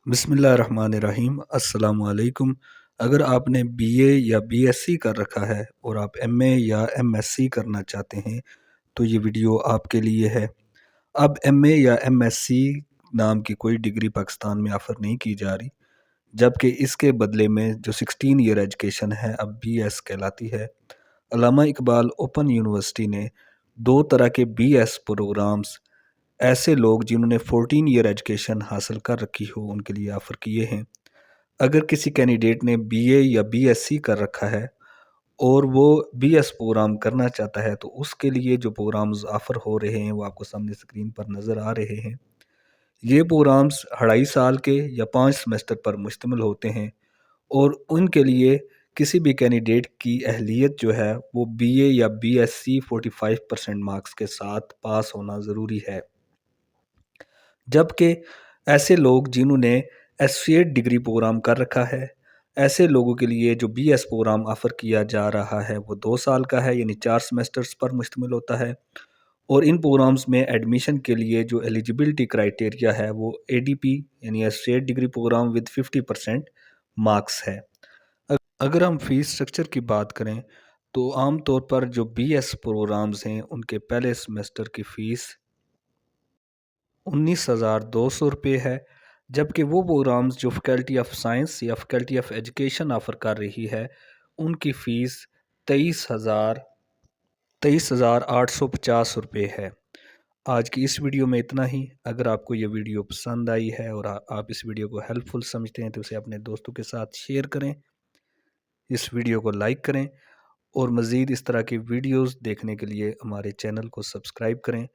बिस्मिल्लाहिर्रहमानिर्रहीम अस्सलाम वालेकुम। अगर आपने बीए या बीएससी कर रखा है और आप एमए या एमएससी करना चाहते हैं तो ये वीडियो आपके लिए है। अब एमए या एमएससी नाम की कोई डिग्री पाकिस्तान में ऑफ़र नहीं की जा रही, जबकि इसके बदले में जो 16 ईयर एजुकेशन है अब बीएस कहलाती है। अल्लामा इकबाल ओपन यूनिवर्सिटी ने दो तरह के बीएस प्रोग्राम्स ऐसे लोग जिन्होंने 14 ईयर एजुकेशन हासिल कर रखी हो उनके लिए ऑफ़र किए हैं। अगर किसी कैंडिडेट ने बीए या बीएससी कर रखा है और वो बीएस प्रोग्राम करना चाहता है तो उसके लिए जो प्रोग्राम्स ऑफ़र हो रहे हैं वो आपको सामने स्क्रीन पर नज़र आ रहे हैं। ये प्रोग्राम्स 2.5 साल के या 5 सेमेस्टर पर मुश्तमिल होते हैं और उनके लिए किसी भी कैंडिडेट की अहलियत जो है वो बीए या बीएससी 45% मार्क्स के साथ पास होना ज़रूरी है। जबकि ऐसे लोग जिन्होंने एसोसिएट डिग्री प्रोग्राम कर रखा है, ऐसे लोगों के लिए जो बीएस प्रोग्राम ऑफ़र किया जा रहा है वो 2 साल का है, यानी 4 सेमेस्टर्स पर मुश्तमिल होता है। और इन प्रोग्राम्स में एडमिशन के लिए जो एलिजिबिलिटी क्राइटेरिया है वो एडीपी यानी associate degree program with 50% marks है। अगर हम फ़ीस स्ट्रक्चर की बात करें तो आम तौर पर जो बीएस प्रोग्राम्स हैं उनके पहले सेमेस्टर की फ़ीस 19,200 रुपये है, जबकि वो प्रोग्राम्स जो फैकल्टी ऑफ साइंस या फैकल्टी ऑफ एजुकेशन ऑफ़र कर रही है उनकी फ़ीस 23,850 रुपये है। आज की इस वीडियो में इतना ही। अगर आपको ये वीडियो पसंद आई है और आप इस वीडियो को हेल्पफुल समझते हैं तो उसे अपने दोस्तों के साथ शेयर करें, इस वीडियो को लाइक करें और मज़ीद इस तरह की वीडियोस देखने के लिए हमारे चैनल को सब्सक्राइब करें।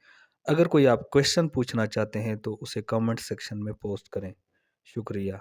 अगर कोई आप क्वेश्चन पूछना चाहते हैं तो उसे कमेंट सेक्शन में पोस्ट करें। शुक्रिया।